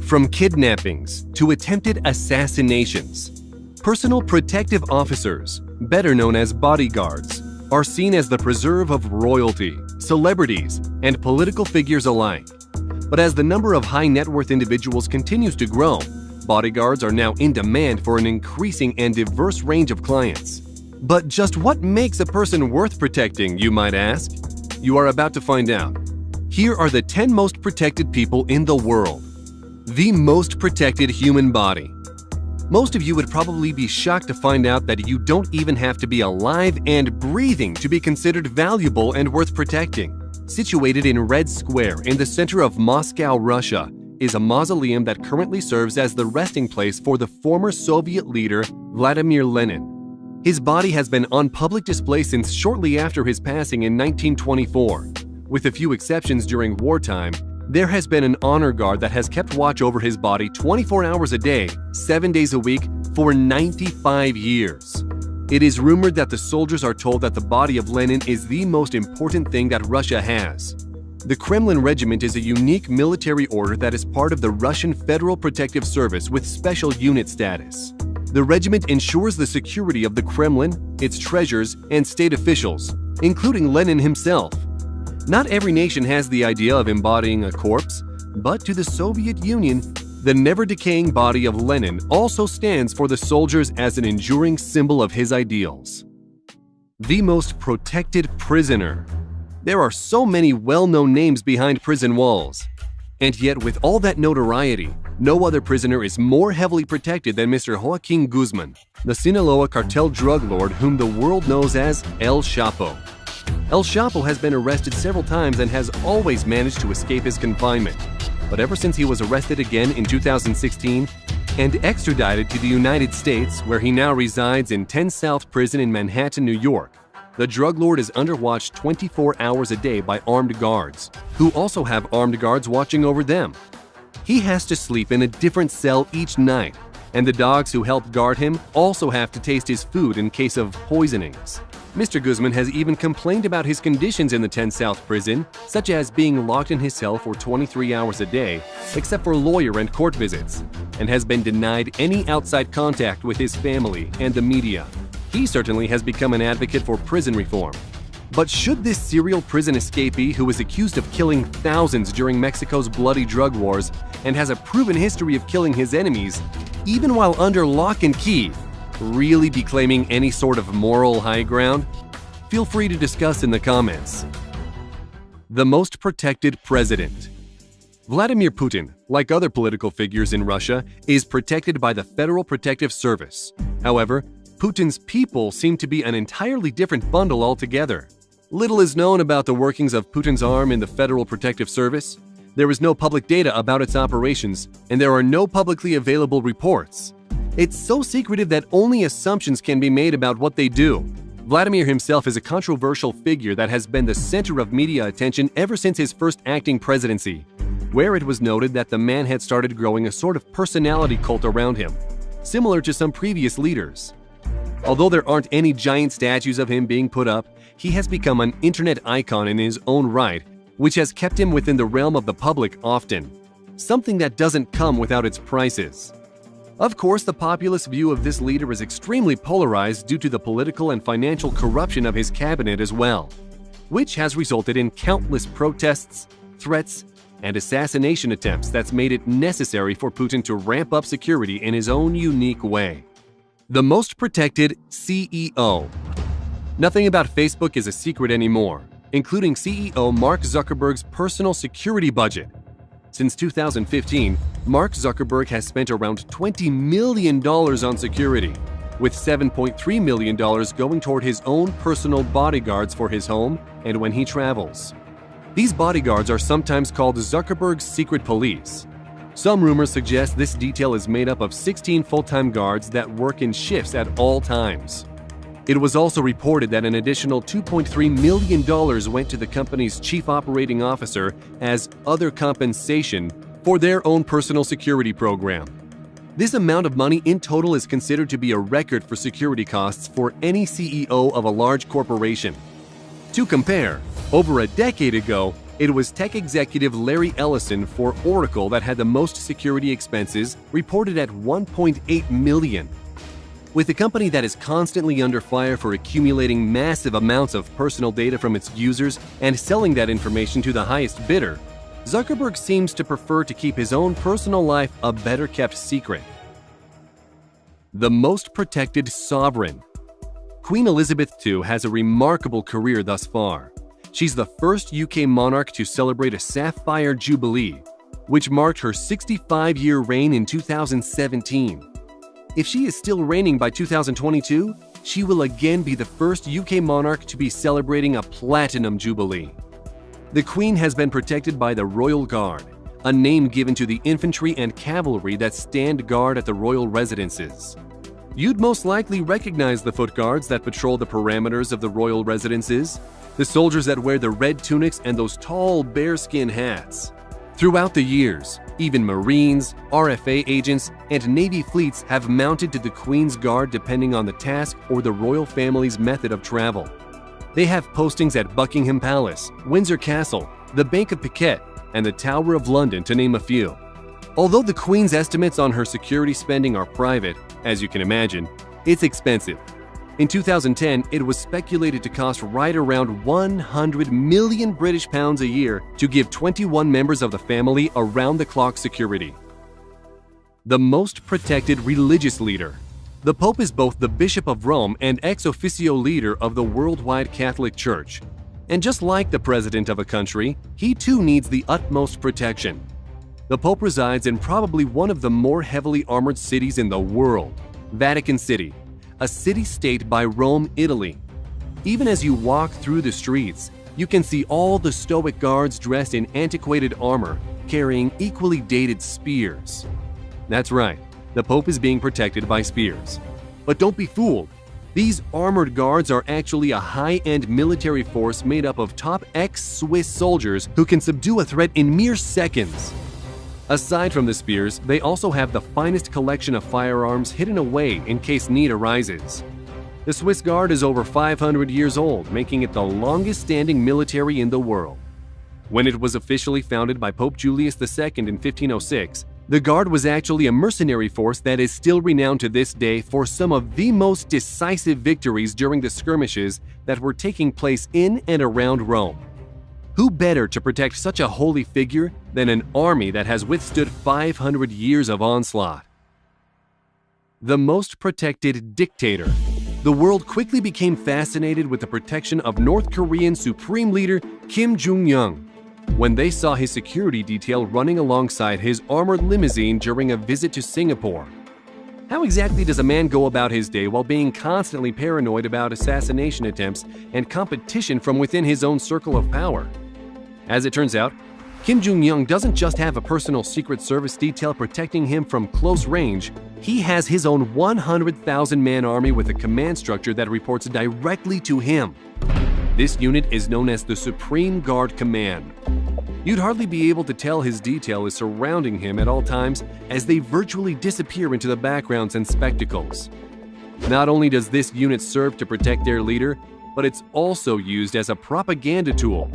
From kidnappings to attempted assassinations, personal protective officers, better known as bodyguards, are seen as the preserve of royalty, celebrities, and political figures alike. But as the number of high-net-worth individuals continues to grow, bodyguards are now in demand for an increasing and diverse range of clients. But just what makes a person worth protecting, you might ask? You are about to find out. Here are the 10 most protected people in the world. The most protected human body. Most of you would probably be shocked to find out that you don't even have to be alive and breathing to be considered valuable and worth protecting. Situated in Red Square in the center of Moscow, Russia, is a mausoleum that currently serves as the resting place for the former Soviet leader Vladimir Lenin. His body has been on public display since shortly after his passing in 1924. With a few exceptions during wartime, there has been an honor guard that has kept watch over his body 24 hours a day, 7 days a week, for 95 years. It is rumored that the soldiers are told that the body of Lenin is the most important thing that Russia has. The Kremlin Regiment is a unique military order that is part of the Russian Federal Protective Service with special unit status. The regiment ensures the security of the Kremlin, its treasures, and state officials, including Lenin himself. Not every nation has the idea of embodying a corpse, but to the Soviet Union, the never-decaying body of Lenin also stands for the soldiers as an enduring symbol of his ideals. The most protected prisoner. There are so many well-known names behind prison walls. And yet, with all that notoriety, no other prisoner is more heavily protected than Mr. Joaquin Guzman, the Sinaloa cartel drug lord whom the world knows as El Chapo. El Chapo has been arrested several times and has always managed to escape his confinement. But ever since he was arrested again in 2016 and extradited to the United States, where he now resides in 10 South Prison in Manhattan, New York, the drug lord is under watch 24 hours a day by armed guards, who also have armed guards watching over them. He has to sleep in a different cell each night, and the dogs who help guard him also have to taste his food in case of poisonings. Mr. Guzman has even complained about his conditions in the 10 South prison, such as being locked in his cell for 23 hours a day, except for lawyer and court visits, and has been denied any outside contact with his family and the media. He certainly has become an advocate for prison reform. But should this serial prison escapee, who is accused of killing thousands during Mexico's bloody drug wars and has a proven history of killing his enemies, even while under lock and key, really be claiming any sort of moral high ground? Feel free to discuss in the comments. The most protected president. Vladimir Putin, like other political figures in Russia, is protected by the Federal Protective Service. However, Putin's people seem to be an entirely different bundle altogether. Little is known about the workings of Putin's arm in the Federal Protective Service. There is no public data about its operations, and there are no publicly available reports. It's so secretive that only assumptions can be made about what they do. Vladimir himself is a controversial figure that has been the center of media attention ever since his first acting presidency, where it was noted that the man had started growing a sort of personality cult around him, similar to some previous leaders. Although there aren't any giant statues of him being put up, he has become an internet icon in his own right, which has kept him within the realm of the public often, something that doesn't come without its prices. Of course, the populist view of this leader is extremely polarized due to the political and financial corruption of his cabinet as well, which has resulted in countless protests, threats, and assassination attempts that's made it necessary for Putin to ramp up security in his own unique way. The most protected CEO. Nothing about Facebook is a secret anymore, including CEO Mark Zuckerberg's personal security budget. Since 2015, Mark Zuckerberg has spent around $20 million on security, with $7.3 million going toward his own personal bodyguards for his home and when he travels. These bodyguards are sometimes called Zuckerberg's secret police. Some rumors suggest this detail is made up of 16 full-time guards that work in shifts at all times. It was also reported that an additional $2.3 million went to the company's chief operating officer as other compensation for their own personal security program. This amount of money in total is considered to be a record for security costs for any CEO of a large corporation. To compare, over a decade ago, It was tech executive Larry Ellison for Oracle that had the most security expenses, reported at $1.8 million. With a company that is constantly under fire for accumulating massive amounts of personal data from its users and selling that information to the highest bidder, Zuckerberg seems to prefer to keep his own personal life a better-kept secret. The most protected sovereign. Queen Elizabeth II has a remarkable career thus far. She's the first UK monarch to celebrate a Sapphire Jubilee, which marked her 65-year reign in 2017. If she is still reigning by 2022, she will again be the first UK monarch to be celebrating a Platinum Jubilee. The Queen has been protected by the Royal Guard, a name given to the infantry and cavalry that stand guard at the royal residences. You'd most likely recognize the foot guards that patrol the perimeters of the royal residences, the soldiers that wear the red tunics and those tall bearskin hats. Throughout the years, even Marines, RFA agents, and Navy fleets have mounted to the Queen's Guard depending on the task or the royal family's method of travel. They have postings at Buckingham Palace, Windsor Castle, the Bank of Piquet, and the Tower of London, to name a few. Although the Queen's estimates on her security spending are private, as you can imagine, it's expensive. In 2010, it was speculated to cost right around 100 million British pounds a year to give 21 members of the family around-the-clock security. The most protected religious leader. The Pope is both the Bishop of Rome and ex officio leader of the worldwide Catholic Church. And just like the president of a country, he too needs the utmost protection. The Pope resides in probably one of the more heavily armored cities in the world, Vatican City, a city-state by Rome, Italy. Even as you walk through the streets, you can see all the stoic guards dressed in antiquated armor, carrying equally dated spears. That's right, the Pope is being protected by spears. But don't be fooled. These armored guards are actually a high-end military force made up of top ex-Swiss soldiers who can subdue a threat in mere seconds. Aside from the spears, they also have the finest collection of firearms hidden away in case need arises. The Swiss Guard is over 500 years old, making it the longest-standing military in the world. When it was officially founded by Pope Julius II in 1506, the Guard was actually a mercenary force that is still renowned to this day for some of the most decisive victories during the skirmishes that were taking place in and around Rome. Who better to protect such a holy figure than an army that has withstood 500 years of onslaught? The most protected dictator. The world quickly became fascinated with the protection of North Korean Supreme Leader Kim Jong-un when they saw his security detail running alongside his armored limousine during a visit to Singapore. How exactly does a man go about his day while being constantly paranoid about assassination attempts and competition from within his own circle of power? As it turns out, Kim Jong-un doesn't just have a personal Secret Service detail protecting him from close range, he has his own 100,000-man army with a command structure that reports directly to him. This unit is known as the Supreme Guard Command. You'd hardly be able to tell his detail is surrounding him at all times as they virtually disappear into the backgrounds and spectacles. Not only does this unit serve to protect their leader, but it's also used as a propaganda tool.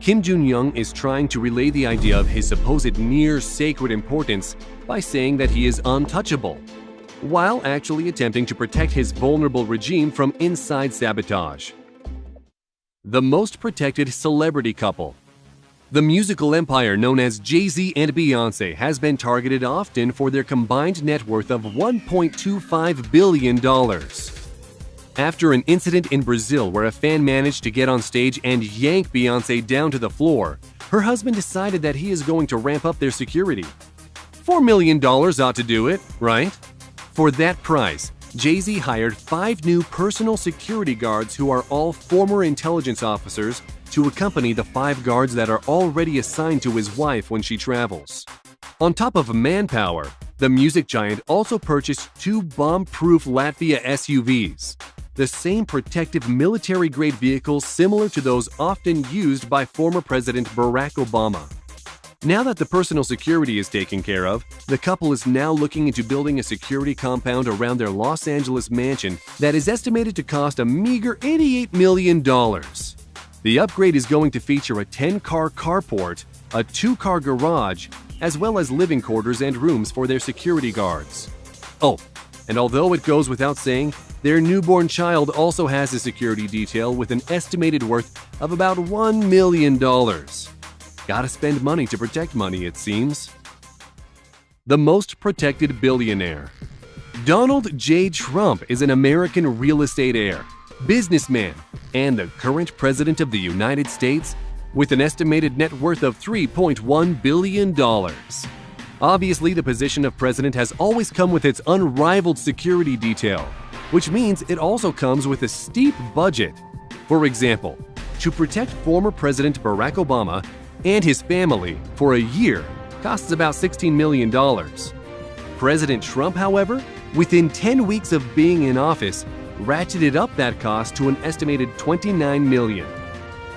Kim Jong-un is trying to relay the idea of his supposed near-sacred importance by saying that he is untouchable, while actually attempting to protect his vulnerable regime from inside sabotage. The most protected celebrity couple. The musical empire known as Jay-Z and Beyoncé has been targeted often for their combined net worth of $1.25 billion. After an incident in Brazil where a fan managed to get on stage and yank Beyoncé down to the floor, her husband decided that he is going to ramp up their security. $4 million ought to do it, right? For that price, Jay-Z hired 5 new personal security guards who are all former intelligence officers to accompany the 5 guards that are already assigned to his wife when she travels. On top of manpower, the music giant also purchased 2 bomb-proof Latvia SUVs, the same protective military-grade vehicles similar to those often used by former President Barack Obama. Now that the personal security is taken care of, the couple is now looking into building a security compound around their Los Angeles mansion that is estimated to cost a meager $88 million. The upgrade is going to feature a 10-car carport, a 2-car garage, as well as living quarters and rooms for their security guards. Oh, and although it goes without saying, their newborn child also has a security detail with an estimated worth of about $1 million. Gotta spend money to protect money, it seems. The most protected billionaire. Donald J. Trump is an American real estate heir, businessman, and the current president of the United States with an estimated net worth of $3.1 billion. Obviously, the position of president has always come with its unrivaled security detail, which means it also comes with a steep budget. For example, to protect former President Barack Obama and his family for a year costs about $16 million. President Trump, however, within 10 weeks of being in office, ratcheted up that cost to an estimated $29 million.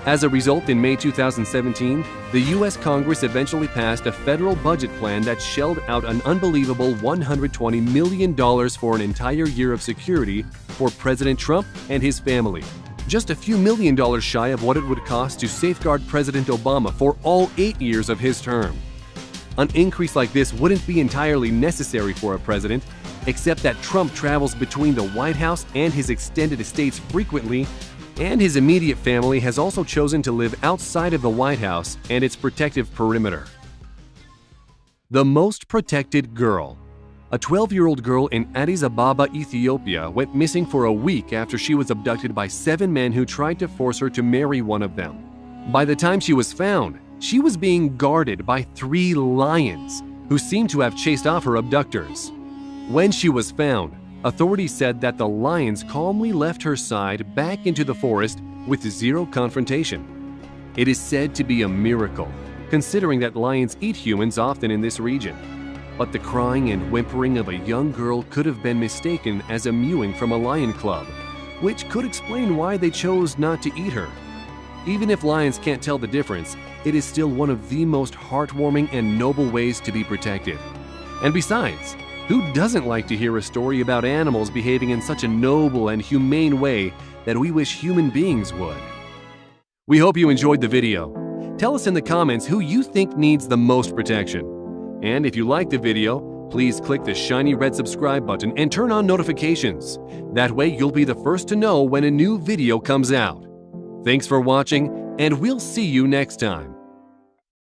As a result, in May 2017, the U.S. Congress eventually passed a federal budget plan that shelled out an unbelievable $120 million for an entire year of security for President Trump and his family, just a few million dollars shy of what it would cost to safeguard President Obama for all 8 years of his term. An increase like this wouldn't be entirely necessary for a president, except that Trump travels between the White House and his extended estates frequently, and his immediate family has also chosen to live outside of the White House and its protective perimeter. The most protected girl. A 12-year-old girl in Addis Ababa, Ethiopia, went missing for a week after she was abducted by 7 men who tried to force her to marry one of them. By the time she was found, she was being guarded by 3 lions, who seemed to have chased off her abductors. When she was found, authorities said that the lions calmly left her side back into the forest with 0 confrontation. It is said to be a miracle, considering that lions eat humans often in this region. But the crying and whimpering of a young girl could have been mistaken as a mewing from a lion club, which could explain why they chose not to eat her. Even if lions can't tell the difference, it is still one of the most heartwarming and noble ways to be protected. And besides, who doesn't like to hear a story about animals behaving in such a noble and humane way that we wish human beings would? We hope you enjoyed the video. Tell us in the comments who you think needs the most protection. And if you liked the video, please click the shiny red subscribe button and turn on notifications. That way you'll be the first to know when a new video comes out. Thanks for watching, and we'll see you next time.